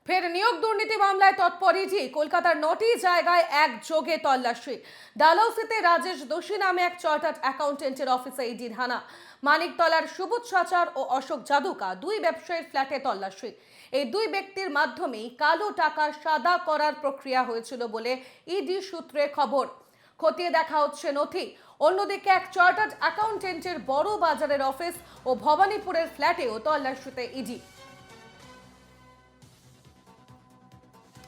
ফের নিয়োগ দুর্নীতি মামলায় তৎপর ইডি। কলকাতার 9টি জায়গায় একযোগে তল্লাশি। ডালহৌসিতে রাজেশ দোষী নামে এক চার্টার্ড অ্যাকাউন্টেন্টের অফিসে ইডির হানা। মানিকতলার সুবোধ সাচার ও অশোক যাদুকা দুই ব্যবসায়ীর ফ্ল্যাটে তল্লাশি। এই দুই ব্যক্তির মাধ্যমেই কালো টাকা সাদা করার প্রক্রিয়া হয়েছিল বলে ইডি সূত্রে খবর। খতিয়ে দেখা হচ্ছে নথি। অন্যদিকে এক চার্টার্ড অ্যাকাউন্টেন্টের বড় বাজারের অফিস ও ভবানীপুরের ফ্ল্যাটেও তল্লাশিতে ইডি।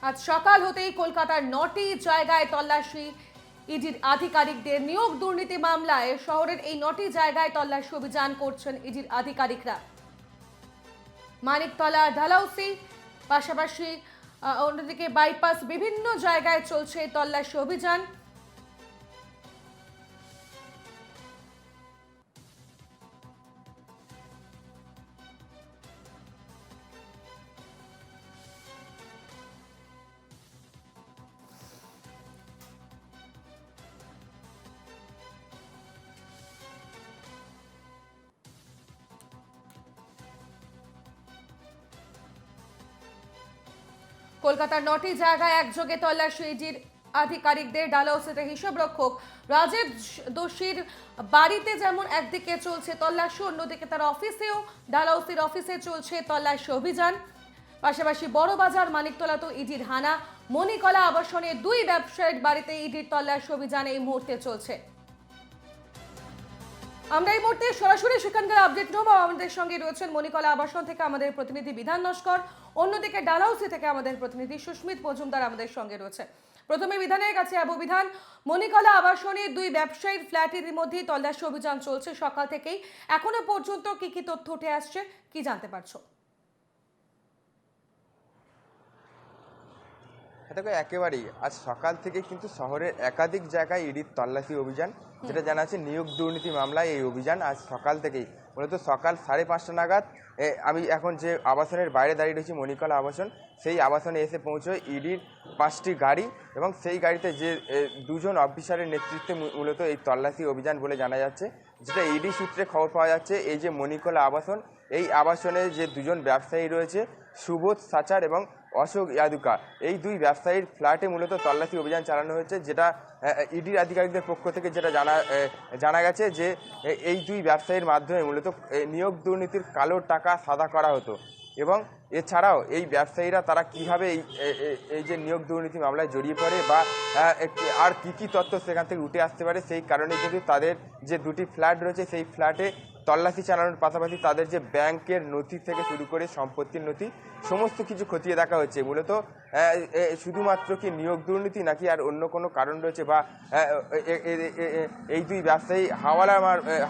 আজ সকাল হতেই কলকাতার 9টি জায়গায় তল্লাশি ইডির আধিকারিকদের। নিয়োগ দুর্নীতি মামলায় শহরের এই 9টি জায়গায় তল্লাশি অভিযান করছেন ইডির আধিকারিকরা। মানিকতলা, ডালহৌসি, পাশাপাশি অন্যদিকে বাইপাস, বিভিন্ন জায়গায় চলছে তল্লাশি অভিযান। কলকাতার 9টি জায়গায় একযোগে তল্লাশি ইডির আধিকারিকদের। ডালহৌসিতে হিসাবরক্ষক রাজেশ দোষীর বাড়িতে যেমন একদিকে চলছে তল্লাশি, অন্যদিকে তার অফিসেও, ডালহৌসির অফিসে চলছে তল্লাশি অভিযান। পাশাপাশি বড়বাজার, মানিকতলাতেও ইডির হানা। মণিকলা আবাসনে দুই ব্যবসায়ীর বাড়িতে ইডির তল্লাশি অভিযান এই মুহূর্তে চলছে। আমরা এই মুহূর্তে সরাসরি সেখানকার আপডেট নেব। আমাদের সঙ্গে রয়েছেন মণিকলা আবাসন থেকে আমাদের প্রতিনিধি বিধান নস্কর, অন্যদিকে ডালহৌসি থেকে আমাদের প্রতিনিধি সুস্মিত মজুমদার আমাদের সঙ্গে রয়েছে। প্রথমে বিধানের কাছে যাবো। বিধান, মণিকলা আবাসনে দুই ব্যবসায়ীর ফ্ল্যাটের মধ্যেই তল্লাশি অভিযান চলছে সকাল থেকেই। এখনো পর্যন্ত কি কি তথ্য উঠে আসছে, কি জানতে পারছো? দেখো, একেবারেই আজ সকাল থেকে কিন্তু শহরের একাধিক জায়গায় ইডির তল্লাশি অভিযান, যেটা জানা আছে নিয়োগ দুর্নীতি মামলায় এই অভিযান আজ সকাল থেকেই, মূলত সকাল 5:30 নাগাদ আমি এখন যে আবাসনের বাইরে দাঁড়িয়ে রয়েছি, মণিকলা আবাসন, সেই আবাসনে এসে পৌঁছয় ইডির 5টি গাড়ি এবং সেই গাড়িতে যে দুজন অফিসারের নেতৃত্বে মূলত এই তল্লাশি অভিযান বলে জানা যাচ্ছে। যেটা ইডি সূত্রে খবর পাওয়া যাচ্ছে, এই যে মণিকলা আবাসন, এই আবাসনে যে দুজন ব্যবসায়ী রয়েছে, সুবোধ সাচার এবং অশোক ইয়াদুকা, এই দুই ব্যবসায়ীর ফ্ল্যাটে মূলত তল্লাশি অভিযান চালানো হয়েছে। যেটা ইডির আধিকারিকদের পক্ষ থেকে যেটা জানা গেছে যে এই দুই ব্যবসায়ীর মাধ্যমে মূলত নিয়োগ দুর্নীতির কালো টাকা সাদা করা হতো। এবং এছাড়াও এই ব্যবসায়ীরা তারা কীভাবে এই যে নিয়োগ দুর্নীতি মামলায় জড়িয়ে পড়ে বা আর কী তথ্য সেখান থেকে উঠে আসতে পারে, সেই কারণে কিন্তু তাদের যে দুটি ফ্ল্যাট রয়েছে সেই ফ্ল্যাটে তল্লাশি চালানোর পাশাপাশি তাদের যে ব্যাংকের নথি থেকে শুরু করে সম্পত্তির নথি সমস্ত কিছু খতিয়ে দেখা হচ্ছে। মূলত শুধুমাত্র কি নিয়োগ দুর্নীতি নাকি আর অন্য কোনো কারণ রয়েছে, বা এই দুই ব্যবসায়ী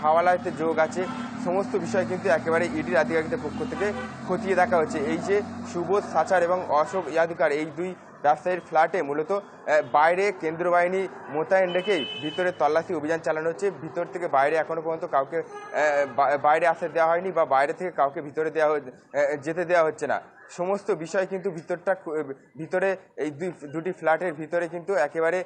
হাওয়ালাতে যোগ আছে, সমস্ত বিষয় কিন্তু একেবারে ইডির আধিকারিকদের পক্ষ থেকে খতিয়ে দেখা হচ্ছে। এই যে সুবোধ সাচার এবং অশোক ইয়াদুকার, এই দুই ব্যবসায়ীর ফ্ল্যাটে মূলত বাইরে কেন্দ্র বাহিনী মোতায়েন রেখেই ভিতরে তল্লাশি অভিযান চালানো হচ্ছে। ভিতর থেকে বাইরে এখনও পর্যন্ত কাউকে বাইরে আসতে দেওয়া হয়নি বা বাইরে থেকে কাউকে ভিতরে যেতে দেওয়া হচ্ছে না। সমস্ত বিষয় কিন্তু ভিতরে এই দুটি ফ্ল্যাটের ভিতরে কিন্তু একেবারে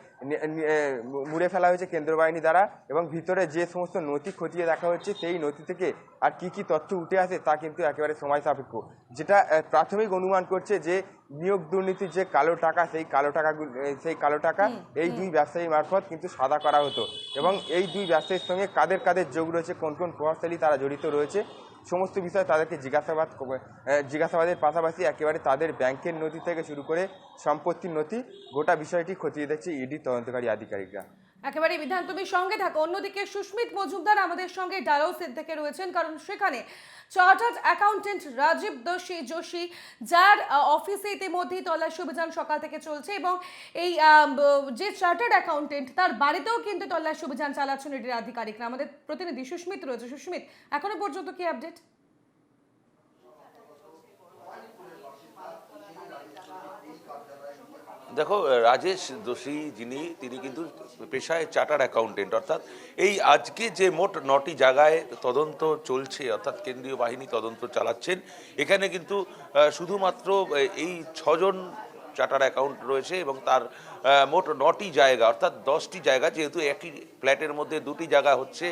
মুড়ে ফেলা হয়েছে কেন্দ্র বাহিনী দ্বারা, এবং ভিতরে যে সমস্ত নথি খতিয়ে দেখা হচ্ছে সেই নথি থেকে আর কি তথ্য উঠে আসে তা কিন্তু একেবারে সময় সাপেক্ষ। যেটা প্রাথমিক অনুমান করছে যে নিয়োগ দুর্নীতির যে কালো টাকা, সেই কালো টাকা এই দুই ব্যবসায়ী মারফত কিন্তু সাদা করা হতো। এবং এই দুই ব্যবসায়ীর সঙ্গে কাদের কাদের যোগ রয়েছে, কোন কোন প্রভাবশালী তারা জড়িত রয়েছে, সমস্ত বিষয় তাদেরকে জিজ্ঞাসাবাদের পাশাপাশি একেবারে তাদের ব্যাংকের নথি থেকে শুরু করে সম্পত্তির নথি, গোটা বিষয়টি খতিয়ে দেখছে ইডি তদন্তকারী আধিকারিকরা। একেবারে বিধান, তুমি সঙ্গে থাকো। অন্যদিকে সুস্মিত মজুমদার আমাদের সঙ্গে ডালহৌসি থেকে রয়েছেন, কারণ সেখানে চার্টার্ড অ্যাকাউন্টেন্ট রাজীব যোশী, যার অফিসে ইতিমধ্যেই তল্লাশি অভিযান সকাল থেকে চলছে, এবং এই যে চার্টার্ড অ্যাকাউন্টেন্ট তার বাড়িতেও কিন্তু তল্লাশি অভিযান চালাচ্ছেন ইডির আধিকারিকরা। আমাদের প্রতিনিধি সুস্মিত রয়েছে। সুস্মিত, এখনো পর্যন্ত কি আপডেট? দেখো, রাজেশ দোষী তিনি কিন্তু পেশায় চার্টার্ড অ্যাকাউন্টেন্ট, অর্থাৎ এই আজকে যে মোট 9টি জায়গায় তদন্ত চলছে, অর্থাৎ কেন্দ্রীয় বাহিনী তদন্ত চালাচ্ছেন, এখানে কিন্তু শুধুমাত্র এই 6জন চার্টার অ্যাকাউন্ট রয়েছে এবং তার মোট 9টি জায়গা অর্থাৎ 10টি জায়গা, যেহেতু একই ফ্ল্যাটের মধ্যে 2টি জায়গা হচ্ছে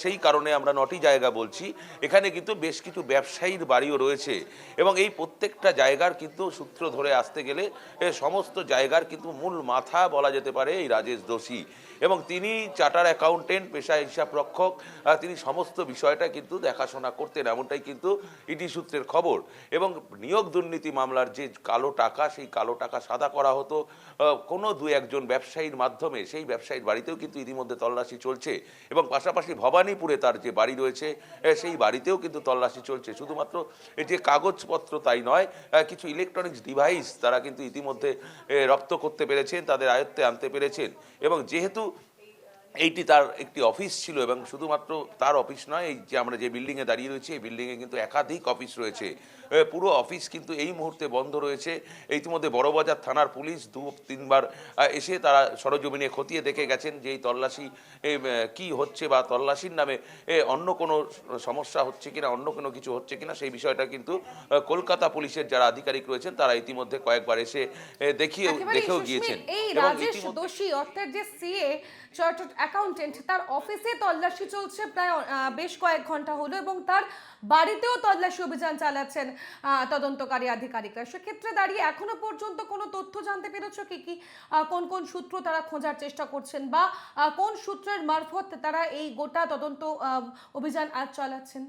সেই কারণে আমরা 9টি জায়গা বলছি। এখানে কিন্তু বেশ কিছু ব্যবসায়ীর বাড়িও রয়েছে এবং এই প্রত্যেকটা জায়গার কিন্তু সূত্র ধরে আসতে গেলে সমস্ত জায়গার কিন্তু মূল মাথা বলা যেতে পারে এই রাজেশ দোষী, এবং তিনি চার্টার অ্যাকাউন্টেন্ট, পেশায় হিসাব রক্ষক, তিনি সমস্ত বিষয়টা কিন্তু দেখাশোনা করতেন, এমনটাই কিন্তু ইডি সূত্রের খবর। এবং নিয়োগ দুর্নীতি মামলার যে কালো টাকা, সেই কালো টাকা সাদা করা হতো কোনো দু একজন ব্যবসায়ীর মাধ্যমে। সেই ব্যবসায়ীর বাড়িতেও কিন্তু ইতিমধ্যে তল্লাশি চলছে এবং পাশাপাশি ভবানীপুরে তার যে বাড়ি রয়েছে সেই বাড়িতেও কিন্তু তল্লাশি চলছে। শুধুমাত্র এই যে কাগজপত্র তাই নয়, কিছু ইলেকট্রনিক্স ডিভাইস তারা কিন্তু ইতিমধ্যে রপ্ত করতে পেরেছেন, তাদের আয়ত্তে আনতে পেরেছেন। এবং যেহেতু এইটি তার একটি অফিস ছিল এবং শুধুমাত্র তার অফিস নয়, এই যে আমরা যে বিল্ডিংয়ে দাঁড়িয়ে রয়েছি এই বিল্ডিংয়ে কিন্তু একাধিক অফিস রয়েছে। পুরো অফিস কিন্তু এই মুহূর্তে বন্ধ রয়েছে। ইতিমধ্যে বড়বাজার থানার পুলিশ 2-3 বার এসে তারা সরজমিনে খতিয়ে দেখে গেছেন যে এই তল্লাশি কি হচ্ছে বা তল্লাশির নামে অন্য কোনো সমস্যা হচ্ছে কিনা, অন্য কোনো কিছু হচ্ছে কিনা, সেই বিষয়টা কিন্তু কলকাতা পুলিশের যারা আধিকারিক রয়েছেন তারা ইতিমধ্যে কয়েকবার এসে দেখেও গিয়েছেন। এই রাজেশ দোষী অর্থাৎ যে সিএ চার্টার্ড অ্যাকাউন্টেন্ট, তার অফিসে তল্লাশি চলছে প্রায় বেশ কয়েক ঘন্টা হলো এবং তার বাড়িতেও তল্লাশি অভিযান চালাচ্ছেন তদন্তকারী আধিকারিকরা। সেক্ষেত্রে দাঁড়িয়ে এখনো পর্যন্ত কোনো তথ্য জানতে পেরেছো কি কোন কোন সূত্র তারা খোঁজার চেষ্টা করছেন বা কোন সূত্রের মারফত তারা এই গোটা তদন্ত অভিযান আজ চালাচ্ছেন?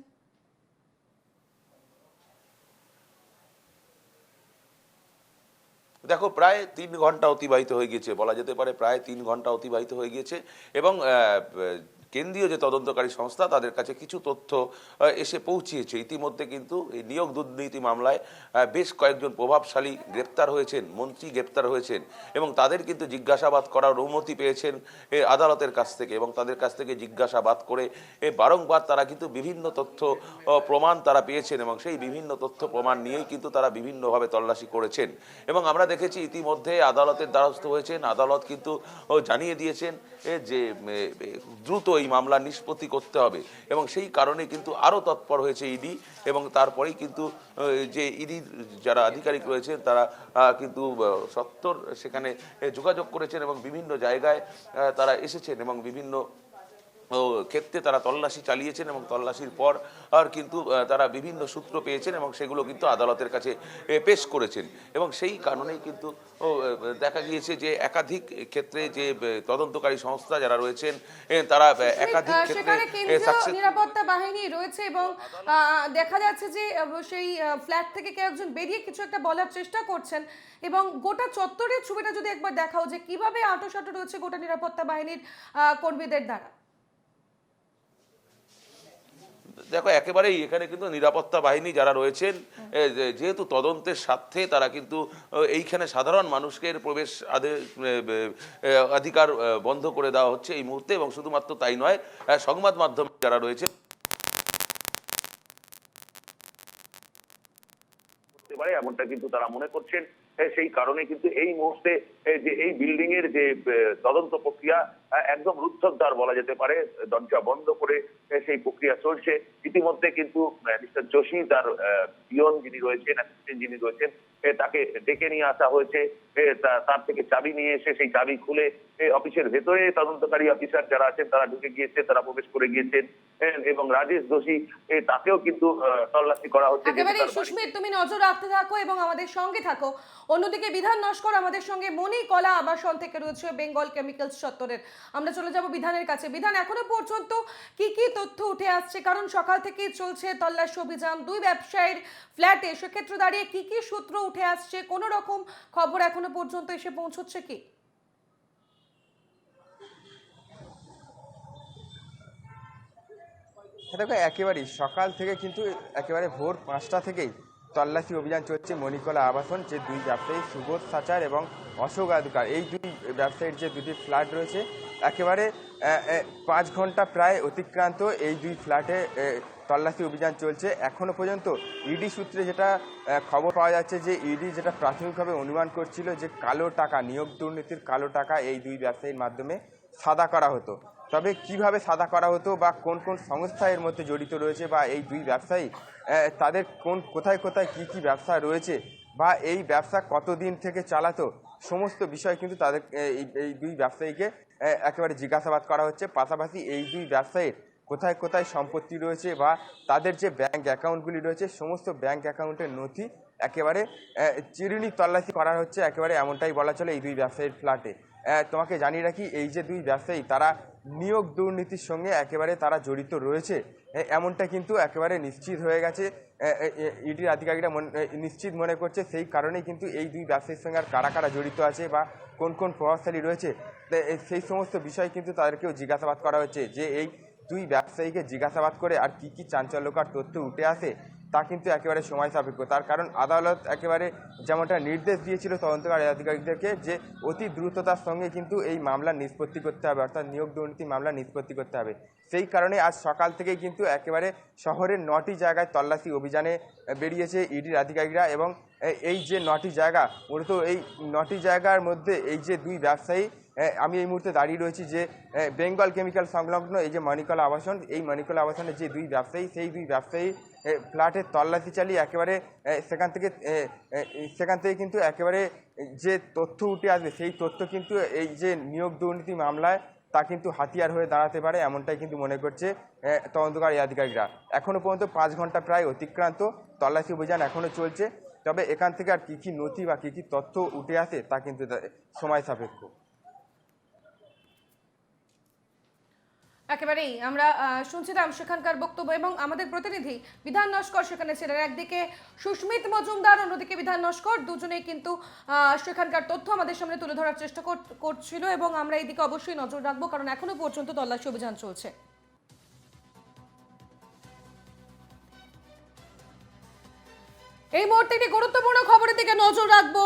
দেখো, প্রায় 3 ঘন্টা অতিবাহিত হয়ে গিয়েছে, বলা যেতে পারে প্রায় 3 ঘন্টা অতিবাহিত হয়ে গিয়েছে এবং কেন্দ্রীয় যে তদন্তকারী সংস্থা তাদের কাছে কিছু তথ্য এসে পৌঁছিয়েছে। ইতিমধ্যে কিন্তু এই নিয়োগ দুর্নীতি মামলায় বেশ কয়েকজন প্রভাবশালী গ্রেপ্তার হয়েছেন, মন্ত্রী গ্রেপ্তার হয়েছেন এবং তাদের কিন্তু জিজ্ঞাসাবাদ করার অনুমতি পেয়েছেন আদালতের কাছ থেকে এবং তাদের কাছ থেকে জিজ্ঞাসাবাদ করে বারংবার তারা কিন্তু বিভিন্ন তথ্য প্রমাণ তারা পেয়েছেন এবং সেই বিভিন্ন তথ্য প্রমাণ নিয়েই কিন্তু তারা বিভিন্নভাবে তল্লাশি করেছেন। এবং আমরা দেখেছি ইতিমধ্যে আদালতের দ্বারস্থ হয়েছেন, আদালত কিন্তু জানিয়ে দিয়েছেন যে দ্রুত এই মামলা নিষ্পত্তি করতে হবে এবং সেই কারণে কিন্তু আরও তৎপর হয়েছে ইডি এবং তারপরেই কিন্তু যে ইডির যারা আধিকারিক রয়েছেন তারা কিন্তু সত্বর সেখানে যোগাযোগ করেছেন এবং বিভিন্ন জায়গায় তারা এসেছেন এবং বিভিন্ন ক্ষেত্রে তারা তল্লাশি চালিয়েছেন এবং তল্লাশির পর আর কিন্তু তারা বিভিন্ন সূত্র পেয়েছেন এবং সেগুলো কিন্তু আদালতের কাছে পেশ করেছেন এবং সেই কারণেই কিন্তু দেখা গিয়েছে যে একাধিক ক্ষেত্রে যে তদন্তকারী সংস্থা যারা রয়েছেন তারা একাধিক ক্ষেত্রে নিরাপত্তা বাহিনী রয়েছে এবং দেখা যাচ্ছে যে সেই ফ্ল্যাট থেকে কেউ একজন বেরিয়ে কিছু একটা বলার চেষ্টা করছেন এবং গোটা চত্বরের ছবিটা যদি একবার দেখাও যে কিভাবে আঁটোসাঁটো রয়েছে গোটা নিরাপত্তা বাহিনীর কর্মীদের দ্বারা। দেখো, একেবারেই এখানে কিন্তু নিরাপত্তা বাহিনী যারা রয়েছেন যেহেতু তদন্তের স্বার্থে তারা কিন্তু এইখানে সাধারণ মানুষকে প্রবেশ অধিকার বন্ধ করে দেওয়া হচ্ছে এই মুহূর্তে এবং শুধুমাত্র তাই নয়, সংবাদ মাধ্যম যারা রয়েছে এমনটা কিন্তু তারা মনে করছেন। সেই কারণে কিন্তু এই মুহূর্তে যে এই বিল্ডিং এর যে তদন্ত প্রক্রিয়া একদম রুদ্ধদ্বার বলা যেতে পারে, দরজা বন্ধ করে সেই প্রক্রিয়া চলছে। ইতিমধ্যে কিন্তু মিস্টার যোশী তার পিয়ন যিনি রয়েছেন, অ্যাসিস্ট্যান্ট যিনি রয়েছেন, তাকে ডেকে নিয়ে আসা হয়েছে। তার থেকে চাবি নিয়ে এসে সেই চাবি খুলে অফিসের ভেতরে তদন্তকারী অফিসার যারা আছেন তারা ঢুকে গিয়েছে, তারা প্রবেশ করে গিয়েছেন এবং রাজেশ দোষী তাকেও কিন্তু তল্লাশি করা হচ্ছে। একেবারে সুস্মিত, তুমি নজর রাখতে থাকো এবং আমাদের সঙ্গে থাকো। অন্যদিকে বিধান নস্কর আমাদের সঙ্গে মণিকলা আবাসন থেকে রয়েছে বেঙ্গল কেমিক্যালস চত্বরের। আমরা চলে যাব বিধানের কাছে। বিধান, এখনো পর্যন্ত কি কি তথ্য উঠে আসছে? কারণ সকাল থেকেই চলছে তল্লাশি অভিযান দুই ব্যবসায়ীর ফ্ল্যাটে, সেক্ষেত্রে দাঁড়িয়ে কি কি সূত্র উঠে আসছে? কোনো রকম খবর এখনো পর্যন্ত এসে পৌঁছচ্ছে কি? দেখো, একেবারেই সকাল থেকে কিন্তু একেবারে ভোর 5টা থেকেই তল্লাশি অভিযান চলছে মণিকলা আবাসন, যে দুই ব্যবসায়ী সুবোধ সাচার এবং অশোক আদুকার, এই দুই ব্যবসায়ীর যে দুটি ফ্ল্যাট রয়েছে একেবারে 5 ঘন্টা প্রায় অতিক্রান্ত এই দুই ফ্ল্যাটে তল্লাশি অভিযান চলছে। এখনো পর্যন্ত ইডি সূত্রে যেটা খবর পাওয়া যাচ্ছে যে ইডি যেটা প্রাথমিকভাবে অনুমান করছিল যে কালো টাকা, নিয়োগ দুর্নীতির কালো টাকা এই দুই ব্যবসায়ীর মাধ্যমে সাদা করা হতো। তবে কিভাবে সাদা করা হতো বা কোন কোন সংস্থা এর মধ্যে জড়িত রয়েছে বা এই দুই ব্যবসায়ী তাদের কোথায় কোথায় কি কি ব্যবসা রয়েছে বা এই ব্যবসা কতদিন থেকে চালাতো, সমস্ত বিষয় কিন্তু তাদের এই দুই ব্যবসায়ীকে একেবারে জিজ্ঞাসাবাদ করা হচ্ছে। পাশাপাশি এই দুই ব্যবসায়ীর কোথায় কোথায় সম্পত্তি রয়েছে বা তাদের যে ব্যাংক অ্যাকাউন্টগুলি রয়েছে, সমস্ত ব্যাংক অ্যাকাউন্টের নথি একেবারে চিরুনি তল্লাশি করা হচ্ছে, একেবারে এমনটাই বলা চলে এই দুই ব্যবসায়ীর ফ্ল্যাটে। তোমাকে জানিয়ে রাখি, এই যে দুই ব্যবসায়ী তারা নিয়োগ দুর্নীতির সঙ্গে একেবারে তারা জড়িত রয়েছে, এমনটা কিন্তু একেবারে নিশ্চিত হয়ে গেছে। ইডির আধিকারিকরা নিশ্চিত মনে করছে। সেই কারণেই কিন্তু এই দুই ব্যবসায়ীর সঙ্গে আর কারা কারা জড়িত আছে বা কোন কোন প্রভাবশালী রয়েছে, সেই সমস্ত বিষয় কিন্তু তাদেরকেও জিজ্ঞাসাবাদ করা হচ্ছে। যে এই দুই ব্যবসায়ীকে জিজ্ঞাসাবাদ করে আর কি কি চাঞ্চল্যকর তথ্য উঠে আসে তা কিন্তু একেবারে সময় সাপেক্ষ। তার কারণ আদালত একেবারে যেমনটা নির্দেশ দিয়েছিল তদন্তকারী আধিকারিকদেরকে যে অতি দ্রুততার সঙ্গে কিন্তু এই মামলা নিষ্পত্তি করতে হবে, অর্থাৎ নিয়োগ দুর্নীতি মামলা নিষ্পত্তি করতে হবে। সেই কারণে আজ সকাল থেকেই কিন্তু একেবারে শহরের 9টি জায়গায় তল্লাশি অভিযানে বেরিয়েছে ইডির আধিকারিকরা। এবং এই যে 9টি জায়গা, মূলত এই 9টি জায়গার মধ্যে এই যে দুই ব্যবসায়ী, আমি এই মুহূর্তে দাঁড়িয়ে রয়েছি যে বেঙ্গল কেমিক্যাল সংলগ্ন এই যে মণিকলা আবাসন, এই মণিকলা আবাসনের যে দুই ব্যবসায়ী, সেই দুই ব্যবসায়ী ফ্ল্যাটের তল্লাশি চালিয়ে একেবারে সেখান থেকে কিন্তু একেবারে যে তথ্য উঠে আসবে, সেই তথ্য কিন্তু এই যে নিয়োগ দুর্নীতি মামলায় তা কিন্তু হাতিয়ার হয়ে দাঁড়াতে পারে, এমনটাই কিন্তু মনে করছে তদন্তকারী আধিকারিকরা। এখনও পর্যন্ত 5 ঘন্টা প্রায় অতিক্রান্ত, তল্লাশি অভিযান এখনও চলছে। তবে এখান থেকে আর কী কী নথি বা কী কী তথ্য উঠে আসে তা কিন্তু সময় সাপেক্ষ। একেবারেই আমরা শুনছিলাম সেখানকার বক্তব্য, এবং আমাদের প্রতিনিধি বিধান নস্কর সেখানে ছিলেন। একদিকে সুস্মিত মজুমদার, অন্যদিকে বিধান নস্কর, দুজনেই কিন্তু সেখানকার তথ্য আমাদের সামনে তুলে ধরার চেষ্টা করছিল, এবং আমরা এইদিকে অবশ্যই নজর রাখবো, কারণ এখনো পর্যন্ত তল্লাশি অভিযান চলছে। এই মুহূর্তে একটি গুরুত্বপূর্ণ খবরের দিকে নজর রাখবো।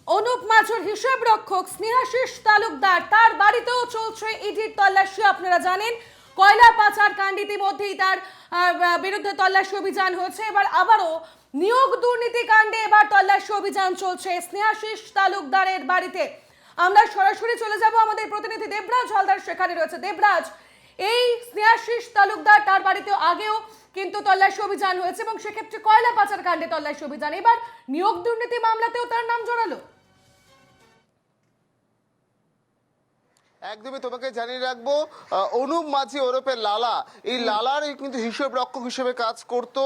অনুপ মাঝুর হিসাব রক্ষক স্নেহাশিস তালুকদার, তার বাড়িতেও চলছে ইডির তল্লাশি। আপনারা জানেন কয়লা পাচার কাণ্ড ইতিমধ্যেই তার বিরুদ্ধে তল্লাশি অভিযান হয়েছে, এবার আবারও নিয়োগ দুর্নীতি কাণ্ডে এবার তল্লাশি অভিযান চলছে স্নেহাশিস তালুকদারের বাড়িতে। আমরা সরাসরি চলে যাব, আমাদের প্রতিনিধি দেবরাজ হালদার সেখানে রয়েছে। দেবরাজ, এই স্নেহাশিস তালুকদার তার বাড়িতে আগেও কিন্তু তল্লাশি অভিযান হয়েছে, এবং সেক্ষেত্রে কয়লা পাচার কাণ্ডে তল্লাশি অভিযান, এবার নিয়োগ দুর্নীতি মামলাতেও তার নাম জড়ালো। একদমই, তোমাকে জানিয়ে রাখবো অনুপ মাঝি ওরফে লালা, এই লালার কিন্তু হিসাব রক্ষক হিসেবে কাজ করত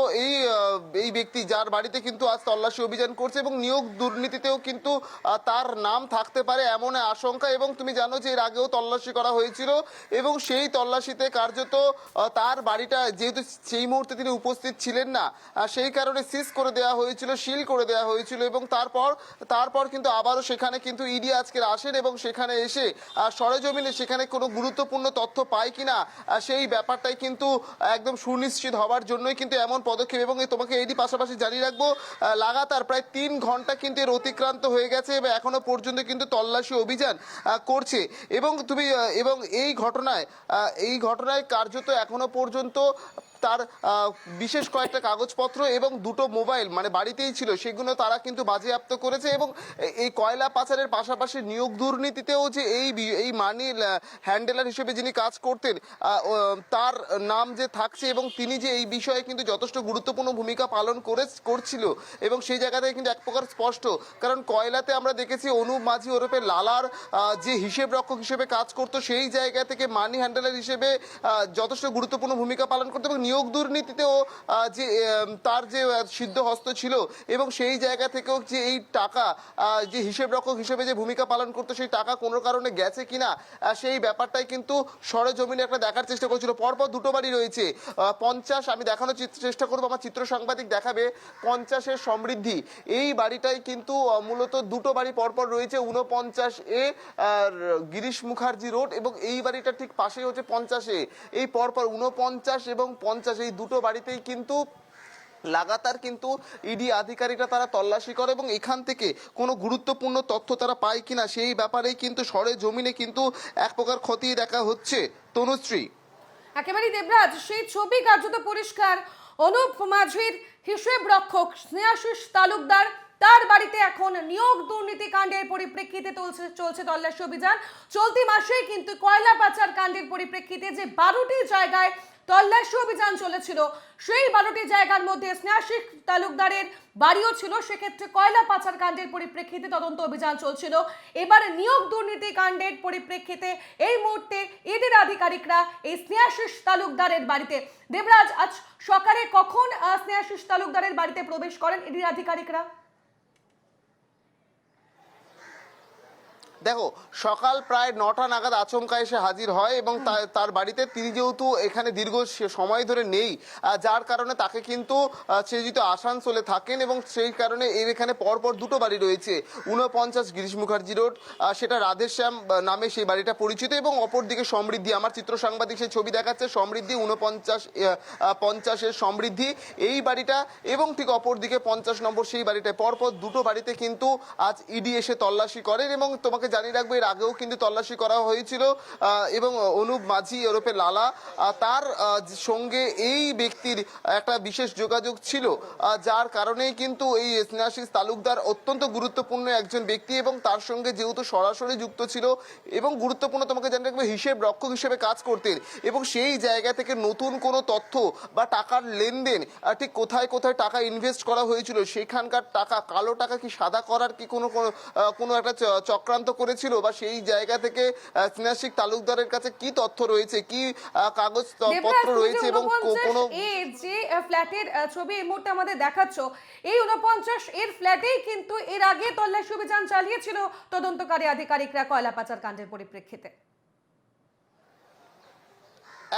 এই ব্যক্তি, যার বাড়িতে কিন্তু আজ তল্লাশি অভিযান করছে, এবং নিয়োগ দুর্নীতিতেও কিন্তু তার নাম থাকতে পারে এমন আশঙ্কা। এবং তুমি জানো যে এর আগেও তল্লাশি করা হয়েছিল, এবং সেই তল্লাশিতে কার্যত তার বাড়িটা যেহেতু সেই মুহূর্তে তিনি উপস্থিত ছিলেন না, সেই কারণে সিজ করে দেওয়া হয়েছিল, সিল করে দেওয়া হয়েছিল। এবং তারপর কিন্তু আবারও সেখানে কিন্তু ইডি আজকে আসেন, এবং সেখানে এসে সরেজমিনে সেখানে কোনো গুরুত্বপূর্ণ তথ্য পায় কিনা সেই ব্যাপারটাই কিন্তু একদম সুনিশ্চিত হওয়ার জন্যই কিন্তু এমন পদক্ষেপ। এবং তোমাকে এরই পাশাপাশি জানিয়ে রাখবো, লাগাতার প্রায় 3 ঘন্টা কিন্তু এর অতিক্রান্ত হয়ে গেছে, এবং এখনো পর্যন্ত কিন্তু তল্লাশি অভিযান করছে। এবং এই ঘটনায় কার্যত এখনো পর্যন্ত তার বিশেষ কয়েকটা কাগজপত্র এবং 2টো মোবাইল মানে বাড়িতেই ছিল, সেগুলো তারা কিন্তু বাজেয়াপ্ত করেছে। এবং এই কয়লা পাচারের পাশাপাশি নিয়োগ দুর্নীতিতেও যে এই মানি হ্যান্ডেলার হিসেবে যিনি কাজ করতেন, তার নাম যে থাকছে, এবং তিনি যে এই বিষয়ে কিন্তু যথেষ্ট গুরুত্বপূর্ণ ভূমিকা পালন করছিল, এবং সেই জায়গা থেকে কিন্তু এক প্রকার স্পষ্ট। কারণ কয়লাতে আমরা দেখেছি অনুপ মাঝি ওরফে লালার যে হিসেব রক্ষক হিসেবে কাজ করতো, সেই জায়গা থেকে মানি হ্যান্ডেলার হিসেবে যথেষ্ট গুরুত্বপূর্ণ ভূমিকা পালন করতো। এবং নিয়োগ দুর্নীতিতেও যে তার যে সিদ্ধ হস্ত ছিল, এবং সেই জায়গা থেকেও যে এই টাকা যে হিসেব রক্ষক হিসেবে যে ভূমিকা পালন করতো, সেই টাকা কোনো কারণে গেছে কিনা সেই ব্যাপারটাই কিন্তু সরেজমিনে একটা দেখার চেষ্টা করেছিল। পরপর 2টো বাড়ি রয়েছে, 50, আমি দেখানোর চেষ্টা করবো, আমার চিত্র সাংবাদিক দেখাবে 50-এর সমৃদ্ধি, এই বাড়িটাই কিন্তু মূলত 2টো বাড়ি পরপর রয়েছে। 49A গিরিশ মুখার্জি রোড, এবং এই বাড়িটা ঠিক পাশেই হচ্ছে 50A। এই পরপর 49 এবং 50, এই 2টো বাড়িতেই কিন্তু লাগাতার কিন্তু ইডি আধিকারিকরা তারা তল্লাশি করে, এবং এখান থেকে কোনো গুরুত্বপূর্ণ তথ্য তারা পায় কিনা সেই ব্যাপারেই কিন্তু সরেজমিনে কিন্তু এক প্রকার খতিয়ে দেখা হচ্ছে। তনুশ্রী, একেবারেই দেবরাজ, সেই ছবি কার্যত পরিষ্কার। অনুপ মাঝির হিসেব রক্ষক স্নেহাশিস তালুকদার, তার বাড়িতে এখন নিয়োগ দুর্নীতি কাণ্ডের পরিপ্রেক্ষিতে চলছে তল্লাশি অভিযান। চলতি মাসেই কিন্তু কয়লা পাচার কাণ্ডের পরিপ্রেক্ষিতে যে 12টি জায়গায় তল্লাশি অভিযান চলেছিল। সেই 12টি জায়গার মধ্যে স্নেহাশিস তালুকদারের বাড়িও ছিল। সেক্ষেত্রে কয়লা পাচার কাণ্ডের পরিপ্রেক্ষিতে তদন্ত অভিযান চলছিল। এবার নিয়োগ দুর্নীতি কাণ্ডের পরিপ্রেক্ষিতে এই মুহূর্তে ইডির আধিকারিকরা এই স্নেহাশিস তালুকদারের বাড়িতে। দেবরাজ, আজ সকালে কখন স্নেহাশিস তালুকদারের বাড়িতে প্রবেশ করেন ইডির আধিকারিকরা? দেখো, সকাল প্রায় 9টা নাগাদ আচমকা এসে হাজির হয় এবং তার বাড়িতে তিনি যেহেতু এখানে দীর্ঘ সময় ধরে নেই, যার কারণে তাকে কিন্তু সে যেহেতু আসানসোলে থাকেন এবং সেই কারণে এর এখানে পরপর দুটো বাড়ি রয়েছে। 49 গিরিশ মুখার্জি রোড, সেটা রাধেশ্যাম নামে সেই বাড়িটা পরিচিত, এবং অপরদিকে সমৃদ্ধি, আমার চিত্র সাংবাদিক সেই ছবি দেখাচ্ছে, সমৃদ্ধি 49-50-এর সমৃদ্ধি এই বাড়িটা, এবং ঠিক অপরদিকে 50 নম্বর সেই বাড়িটায়। পরপর দুটো বাড়িতে কিন্তু আজ ইডি এসে তল্লাশি করেন। এবং তোমাকে জানিয়ে রাখবো, এর আগেও কিন্তু তল্লাশি করা হয়েছিল এবং অনুপ মাঝি ওরফে লালা, তার সঙ্গে এই ব্যক্তির একটা বিশেষ যোগাযোগ ছিল, যার কারণেই কিন্তু এই স্নেহাশিস তালুকদার অত্যন্ত গুরুত্বপূর্ণ একজন ব্যক্তি এবং তার সঙ্গে যেহেতু সরাসরি যুক্ত ছিল এবং গুরুত্বপূর্ণ, তোমাকে জানিয়ে রাখবো, হিসেব রক্ষক হিসেবে কাজ করতেন। এবং সেই জায়গা থেকে নতুন কোনো তথ্য বা টাকার লেনদেন, ঠিক কোথায় কোথায় টাকা ইনভেস্ট করা হয়েছিল, সেখানকার টাকা, কালো টাকা কি সাদা করার কি কোনো একটা চক্রান্ত করেছিল, বা সেই জায়গা থেকে স্নেহাশিস তালুকদারের কাছে কি তথ্য রয়েছে, কি কাগজপত্র রয়েছে, এবং কোনো এই যে ফ্ল্যাটের ছবি এই মুহূর্তে আমাদের দেখাচ্ছ, এই 49 এর ফ্ল্যাটেই কিন্তু এর আগে তল্লাশি অভিযান চালিয়েছিল তদন্তকারী আধিকারিকরা কয়লা পাচার কাণ্ডের পরিপ্রেক্ষিতে।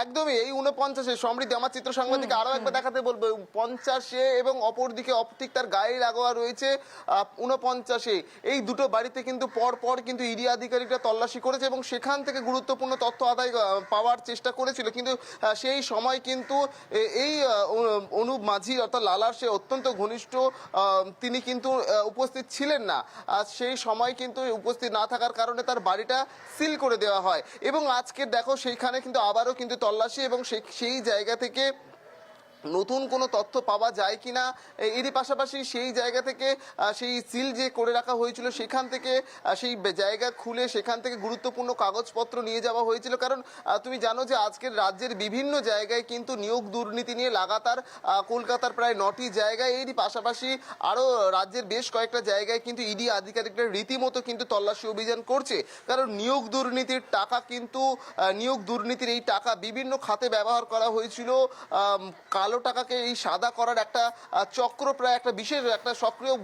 একদমই এই 49-এ সমৃদ্ধি, আমার চিত্র সাংবাদিক আরো একবার দেখাতে বলবো, 50-এ এবং অপরদিকে অপটিক তার গায়ে লাগোয়া রয়েছে 49-এ। এই দুটো বাড়িতে কিন্তু পর কিন্তু ইডি আধিকারিকরা তল্লাশি করেছে এবং সেখান থেকে গুরুত্বপূর্ণ তথ্য আদায় পাওয়ার চেষ্টা করেছিল। কিন্তু সেই সময় কিন্তু এই অনুপ মাঝি অর্থাৎ লালার সে অত্যন্ত ঘনিষ্ঠ, তিনি কিন্তু উপস্থিত ছিলেন না। সেই সময় কিন্তু উপস্থিত না থাকার কারণে তার বাড়িটা সিল করে দেওয়া হয়। এবং আজকে দেখো, সেইখানে কিন্তু আবারও কিন্তু তল্লাশি, এবং সেই জায়গা থেকে নতুন কোনো তথ্য পাওয়া যায় কিনা, এরই পাশাপাশি সেই জায়গা থেকে সেই সিল যে করে রাখা হয়েছিল সেখান থেকে সেই জায়গা খুলে সেখান থেকে গুরুত্বপূর্ণ কাগজপত্র নিয়ে যাওয়া হয়েছিল। কারণ তুমি জানো যে আজকের রাজ্যের বিভিন্ন জায়গায় কিন্তু নিয়োগ দুর্নীতি নিয়ে লাগাতার, কলকাতার প্রায় 9টি জায়গায়, এরই পাশাপাশি আরও রাজ্যের বেশ কয়েকটা জায়গায় কিন্তু ইডি আধিকারিকরা রীতিমতো কিন্তু তল্লাশি অভিযান করছে। কারণ নিয়োগ দুর্নীতির টাকা কিন্তু, নিয়োগ দুর্নীতির এই টাকা বিভিন্ন খাতে ব্যবহার করা হয়েছিল। কালো টাকাকে এই সাদা করার একটা চক্র, প্রায় একটা বিশেষ একটা সক্রিয়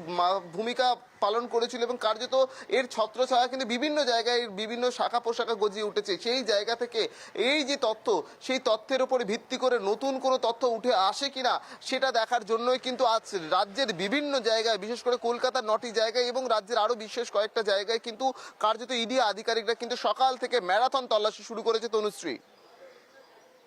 ভূমিকা পালন করেছিল, এবং কার্যত এর ছত্রছায়া কিন্তু বিভিন্ন জায়গায় বিভিন্ন শাখা পোশাখা গজিয়ে উঠেছে। সেই জায়গা থেকে এই যে তথ্য, সেই তথ্যের উপরে ভিত্তি করে নতুন কোনো তথ্য উঠে আসে কিনা সেটা দেখার জন্যই কিন্তু আজ রাজ্যের বিভিন্ন জায়গায়, বিশেষ করে কলকাতার 9টি জায়গায় এবং রাজ্যের আরও বিশেষ কয়েকটা জায়গায় কিন্তু কার্যত ইডি আধিকারিকরা কিন্তু সকাল থেকে ম্যারাথন তল্লাশি শুরু করেছে। তনুশ্রী।